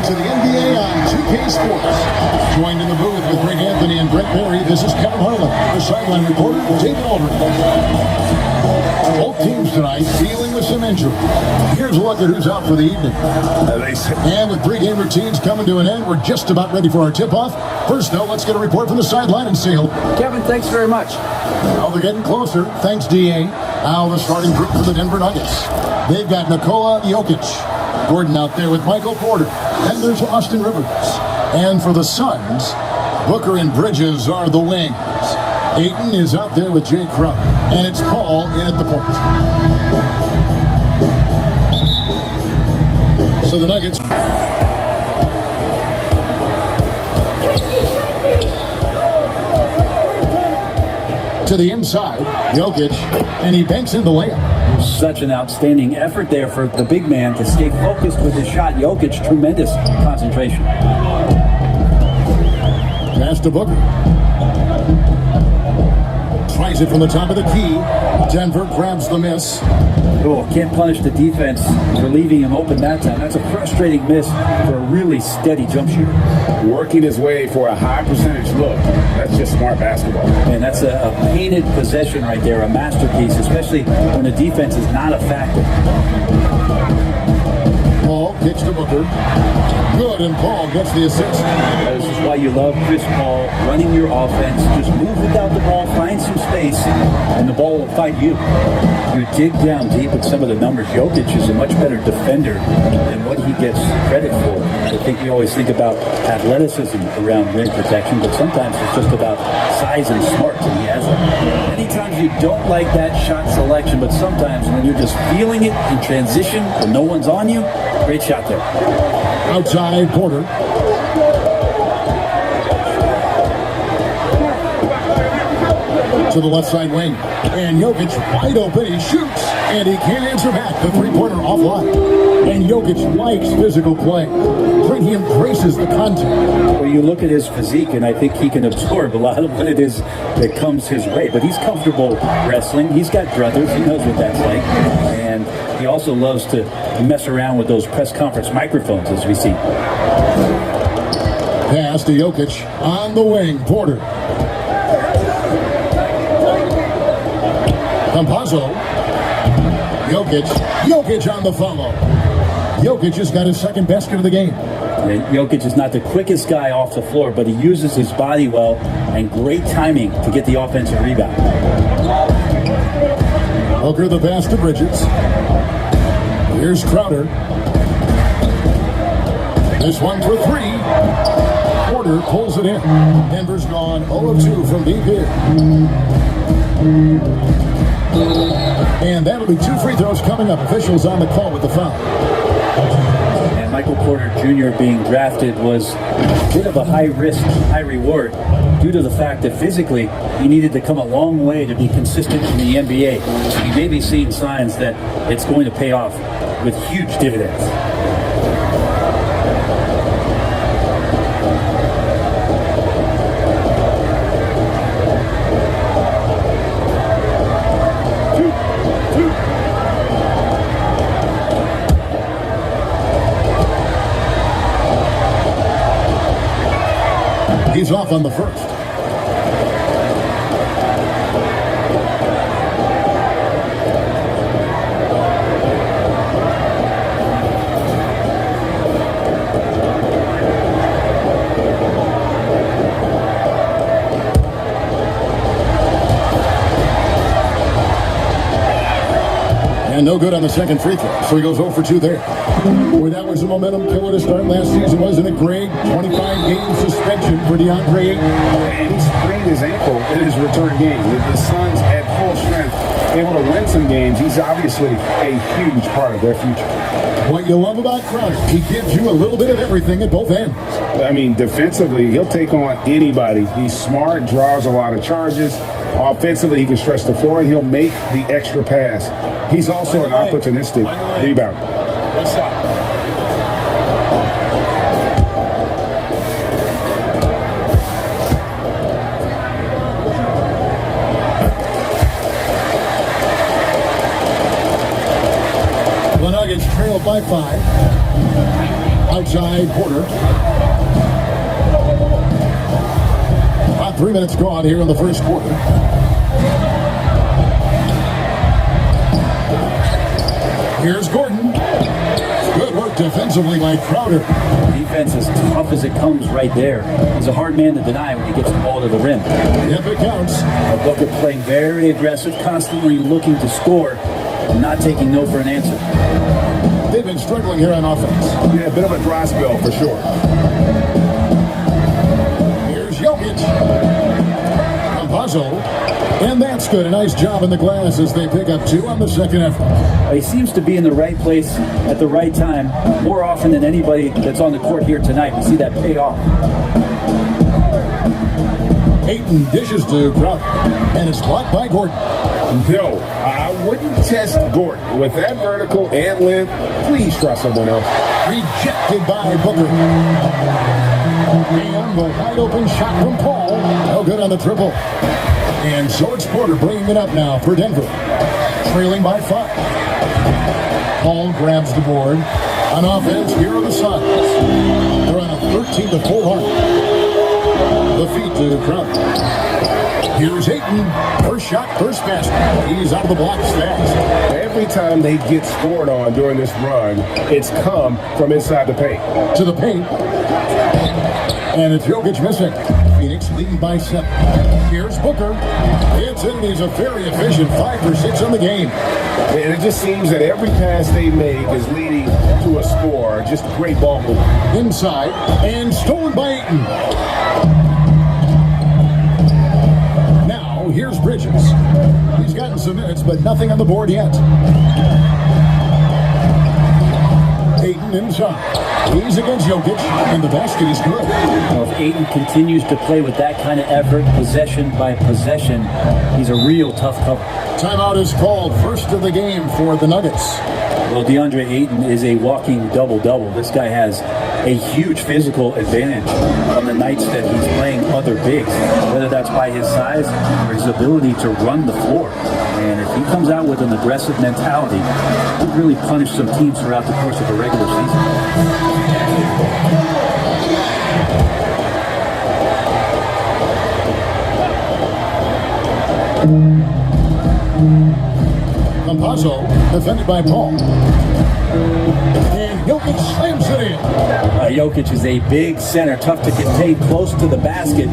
to the NBA on 2K Sports. Joined in the booth with Greg Anthony and Brett Berry, this is Kevin Harlan, the sideline reporter, David Aldridge. Both teams tonight dealing with some injury. Here's a look at who's out for the evening. And with pregame routines coming to an end, we're just about ready for our tip-off. First, though, let's get a report from the sideline and see. Kevin, thanks very much. Now they're getting closer. Thanks, D.A. Now the starting group for the Denver Nuggets. They've got Nikola Jokić. Gordon out there with Michael Porter. And there's Austin Rivers. And for the Suns, Booker and Bridges are the wings. Ayton is out there with Jay Crowder. And it's Paul in at the point. So the Nuggets... to the inside, Jokić, and he banks in the layup. Such an outstanding effort there for the big man to stay focused with his shot. Jokić, tremendous concentration. Pass to Booker. Tries it from the top of the key. Denver grabs the miss. Oh, can't punish the defense for leaving him open that time. That's a frustrating miss for a really steady jump shooter. Working his way for a high percentage look. That's just smart basketball. And that's a painted possession right there, a masterpiece, especially when the defense is not a factor. Paul kicks to Booker. Good, and Paul gets the assist. This is why you love Chris Paul running your offense. Just move without the ball, find some space, and the ball will find you. You dig down deep with some of the numbers. Jokić is a much better defender than what he gets credit for. I think we always think about athleticism around rim protection, but sometimes it's just about size and smarts, and he has it. Many times you don't like that shot selection, but sometimes when you're just feeling it in transition when no one's on you, great shot there. Outside, Porter. To the left side wing. And Jokić wide open. He shoots. And he can't answer back. The three-pointer offline. And Jokić likes physical play. He embraces the contact. Well, you look at his physique, and I think he can absorb a lot of what it is that comes his way. But he's comfortable wrestling. He's got brothers. He knows what that's like. And he also loves to mess around with those press conference microphones, as we see. Pass to Jokić on the wing. Porter. Campazzo. Jokić on the follow. Jokić has got his second basket of the game. And Jokić is not the quickest guy off the floor, but he uses his body well and great timing to get the offensive rebound. Booker the pass to Bridges. Here's Crowder. This one for three. Porter pulls it in. Denver's gone 0 of 2 from deep here. And that'll be 2 free throws coming up. Officials on the call with the foul. And Michael Porter Jr. being drafted was a bit of a high risk, high reward due to the fact that physically he needed to come a long way to be consistent in the NBA. He may be seeing signs that it's going to pay off with huge dividends. He's off on the first. And no good on the second free throw, so he goes 0 for 2 there. Boy, that was a momentum killer to start last season, wasn't it, Greg? 25-game suspension for Deandre Ayton. And he sprained his ankle in his return game. With the Suns at full strength, able to win some games, he's obviously a huge part of their future. What you love about Crowder, he gives you a little bit of everything at both ends. I mean, defensively, he'll take on anybody. He's smart, draws a lot of charges. Offensively, he can stretch the floor, and he'll make the extra pass. He's also an opportunistic rebounder. What's up? The Nuggets trail by 5. outside Porter. About 3 minutes gone here in the first quarter. Here's Gordon. Good work defensively by Crowder. Defense as tough as it comes right there. He's a hard man to deny when he gets the ball to the rim. If it counts. Booker playing very aggressive, constantly looking to score, and not taking no for an answer. They've been struggling here on offense. Yeah, a bit of a dry spell for sure. Here's Jokić. Campazzo. And that's good. A nice job in the glass as they pick up 2 on the second effort. He seems to be in the right place at the right time more often than anybody that's on the court here tonight. We see that pay off. Ayton dishes to Crowder. And it's blocked by Gordon. No, I wouldn't test Gordon. With that vertical and length, please try someone else. Rejected by Booker. And the wide open shot from Paul. No good on the triple. And so it's Porter bringing it up now for Denver. Trailing by 5. Paul grabs the board. On offense, here are the Suns. They're on a 13-4 run. The feed to Crowder. Here's Ayton. First shot, first basket. He's out of the blocks fast. Every time they get scored on during this run, it's come from inside the paint. To the paint. And it's Jokić missing. Phoenix leading by 7. Here's Booker. It's in. He's a very efficient 5 for 6 on the game. And it just seems that every pass they make is leading to a score. Just great ball movement. Inside and stolen by Ayton. Now here's Bridges. He's gotten some minutes, but nothing on the board yet. Ayton inside. He's against Jokić, and the basket is good. Well, if Ayton continues to play with that kind of effort, possession by possession, he's a real tough cover. Timeout is called. First of the game for the Nuggets. Well, Deandre Ayton is a walking double-double. This guy has a huge physical advantage on the nights that he's playing other bigs, whether that's by his size or his ability to run the floor. And if he comes out with an aggressive mentality, he could really punish some teams throughout the course of a regular season. Campazzo, defended by Paul. And Jokić slams it in. Jokić is a big center, tough to contain, close to the basket.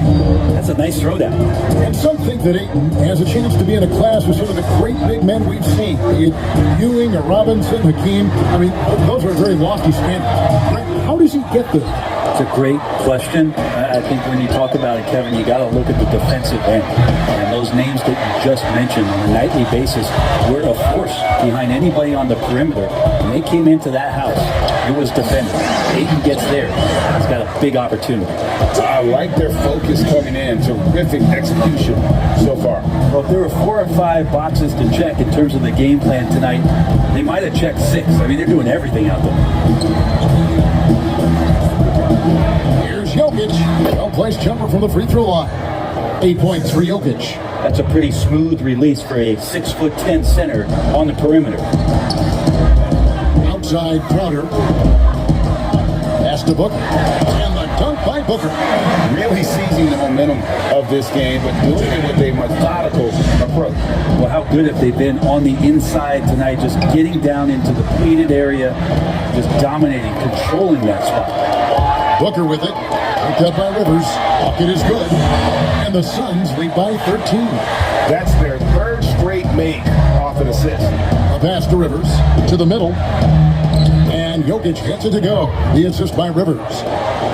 That's a nice throwdown. And some think that Ayton has a chance to be in a class with some of the great big men we've seen. Be it Ewing or Robinson, Hakeem. I mean, those are very lofty standards. How does he get there? It's a great question. I think when you talk about it, Kevin, you got to look at the defensive end. And those names that you just mentioned on a nightly basis were a force behind anybody on the perimeter. When they came into that house, it was defending. Ayton gets there. He's got a big opportunity. I like their focus coming in. Terrific execution so far. Well, if there were 4 or 5 boxes to check in terms of the game plan tonight, they might have checked 6. I mean, they're doing everything out there. Here's Jokić. Well-placed jumper from the free throw line. 8 points for Jokić. That's a pretty smooth release for a 6'10" center on the perimeter. Outside Crowder. Pass to Booker. And the dunk by Booker. Really seizing the momentum of this game, but doing it with a methodical approach. Well, how good have they been on the inside tonight, just getting down into the painted area, just dominating, controlling that spot. Booker with it. Picked up by Rivers. Bucket is good. And the Suns lead by 13. That's their 3rd straight make off an assist. A pass to Rivers. To the middle. And Jokić gets it to go. The assist by Rivers.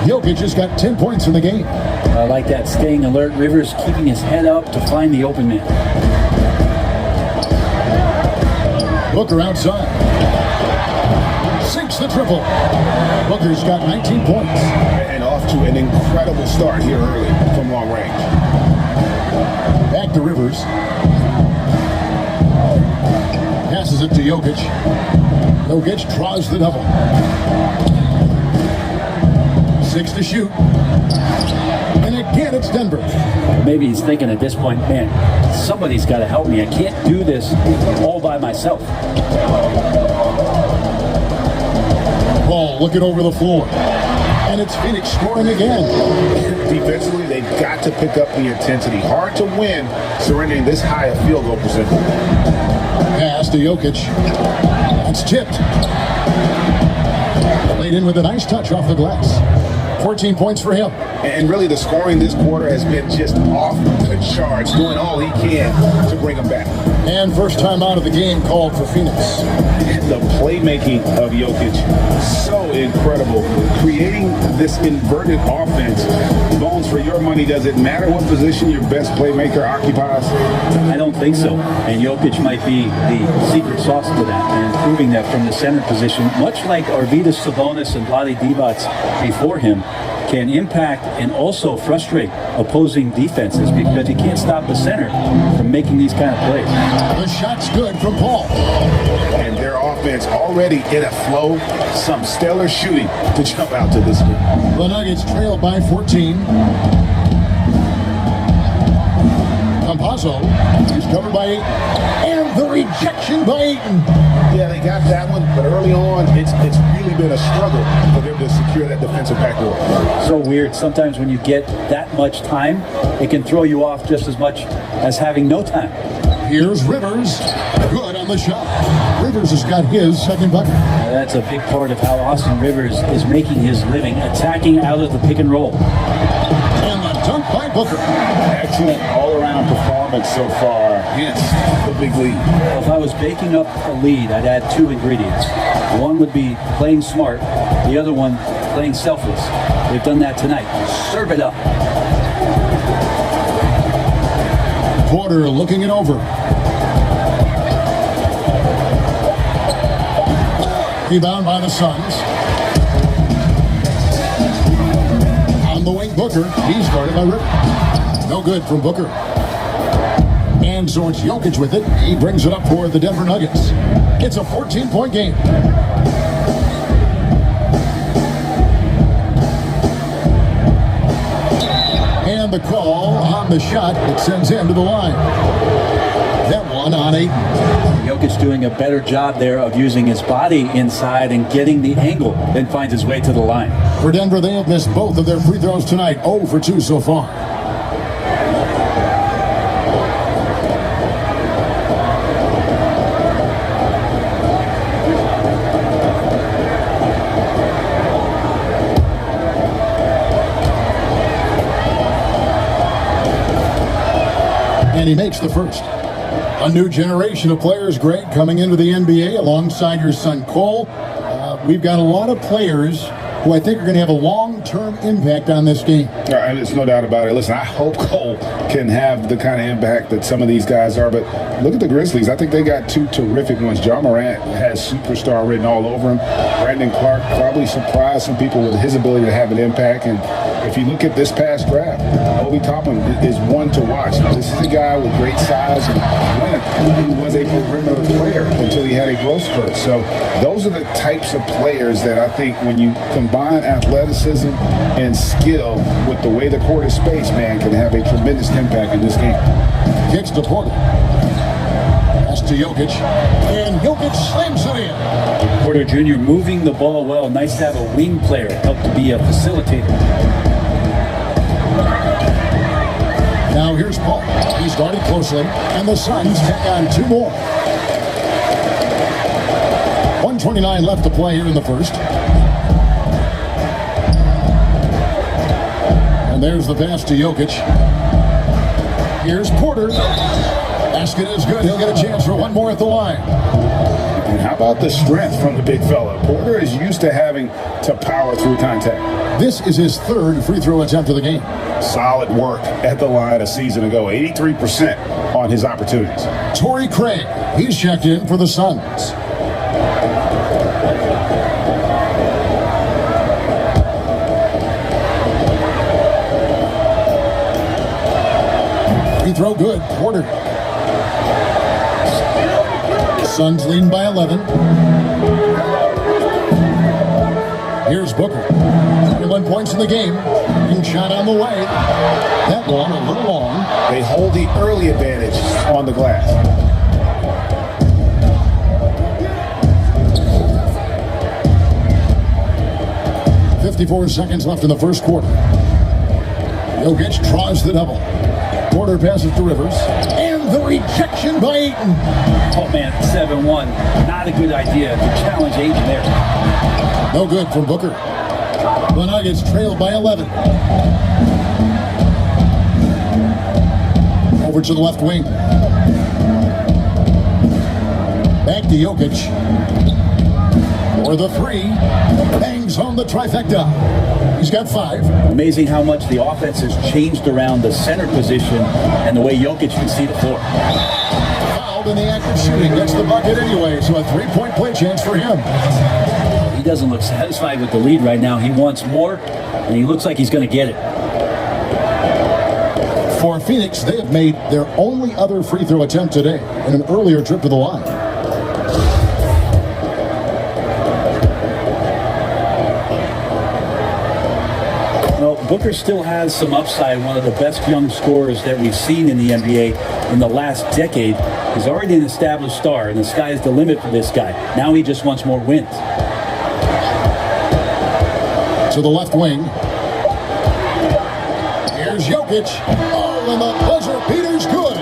Jokić has got 10 points in the game. I like that, staying alert. Rivers keeping his head up to find the open man. Booker outside. Sinks the triple. Booker's got 19 points. And off to an incredible start here early from long range. Back to Rivers. Passes it to Jokić. Jokić draws the double. 6 to shoot. And again, it's Denver. Maybe he's thinking at this point, man, somebody's got to help me. I can't do this all by myself. Ball looking over the floor. And it's Phoenix scoring again. Defensively, they've got to pick up the intensity. Hard to win surrendering this high a field goal percentage. Pass to Jokić. That's tipped. Laid in with a nice touch off the glass. 14 points for him. And really, the scoring this quarter has been just off the charts, doing all he can to bring them back. And first time out of the game called for Phoenix. The playmaking of Jokić, so incredible. Creating this inverted offense. Bones, for your money, does it matter what position your best playmaker occupies? I don't think so. And Jokić might be the secret sauce to that, and proving that from the center position, much like Arvydas Sabonis and Vlade Divac before him, can impact and also frustrate opposing defenses because you can't stop the center from making these kind of plays. The shot's good from Paul. And their offense already in a flow. Some stellar shooting to jump out to this game. The Nuggets trail by 14. Campazzo is covered by 8. And the rejection by Ayton. Yeah, they got that one, but early on, it's really been a struggle for them to secure that defensive backboard. So weird. Sometimes when you get that much time, it can throw you off just as much as having no time. Here's Rivers. Good on the shot. Rivers has got his second bucket. That's a big part of how Austin Rivers is making his living, attacking out of the pick and roll. And the dunk by Booker. Excellent all-around performance so far. Hence the big lead. Well, if I was baking up a lead, I'd add 2 ingredients. One would be playing smart. The other one, playing selfless. They've done that tonight. Serve it up. Porter looking it over. Rebound by the Suns. On the wing, Booker. He's guarded by Rivers. No good from Booker. And Zort's Jokić with it. He brings it up for the Denver Nuggets. It's a 14-point game. And the call on the shot that sends him to the line. That one on Ayton. Jokić doing a better job there of using his body inside and getting the angle, then finds his way to the line. For Denver, they have missed both of their free throws tonight. 0 for 2 so far. And he makes the first. A new generation of players, Greg, coming into the NBA alongside your son Cole. We've got a lot of players who I think are going to have a long-term impact on this game. There's no doubt about it. Listen, I hope Cole can have the kind of impact that some of these guys are, but look at the Grizzlies. I think they got 2 terrific ones. John Morant has superstar written all over him. Brandon Clark probably surprised some people with his ability to have an impact. And if you look at this past draft, Obi Toppin is one to watch. Now, this is a guy with great size and length who was a perimeter player until he had a growth spurt. So those are the types of players that I think when you combine athleticism and skill with the way the court is spaced, man, can have a tremendous impact in this game. Kicks to Porter. Pass to Jokić. And Jokić slams it in. Porter Jr. moving the ball well. Nice to have a wing player help to be a facilitator. Now here's Paul. He's guarded closely. And the Suns tack on 2 more. 1:29 left to play here in the first. And there's the pass to Jokić. Here's Porter. Basket is good. He'll get a chance for 1 more at the line. And how about the strength from the big fella? Porter is used to having to power through contact. This is his 3rd free throw attempt of the game. Solid work at the line a season ago. 83% on his opportunities. Torrey Craig. He's checked in for the Suns. Free throw good. Porter. Suns leading by 11. Here's Booker. 21 points in the game. And shot on the way. That one a little long. They hold the early advantage on the glass. 54 seconds left in the first quarter. Jokić draws the double. Porter passes to Rivers. And the rejection by Ayton. Oh man, 7-1. Not a good idea to challenge Ayton there. No good from Booker. The Nuggets trailed by 11. Over to the left wing. Back to Jokić. For the three. Bangs on the trifecta. He's got 5. Amazing how much the offense has changed around the center position and the way Jokić can see the floor. Fouled in the act of shooting. Gets the bucket anyway, so a 3-point play chance for him. He doesn't look satisfied with the lead right now. He wants more, and he looks like he's going to get it. For Phoenix, they have made their only other free throw attempt today in an earlier trip to the line. Well, Booker still has some upside, one of the best young scorers that we've seen in the NBA in the last decade. He's already an established star, and the sky's the limit for this guy. Now he just wants more wins. To the left wing. Here's Jokić. Oh, and the buzzer beater's good.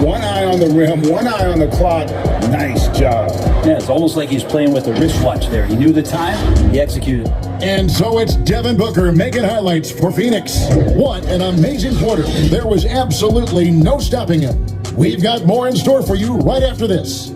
One eye on the rim, one eye on the clock. Nice job. Yeah, it's almost like he's playing with a wristwatch there. He knew the time, he executed. And so it's Devin Booker making highlights for Phoenix. What an amazing quarter. There was absolutely no stopping him. We've got more in store for you right after this.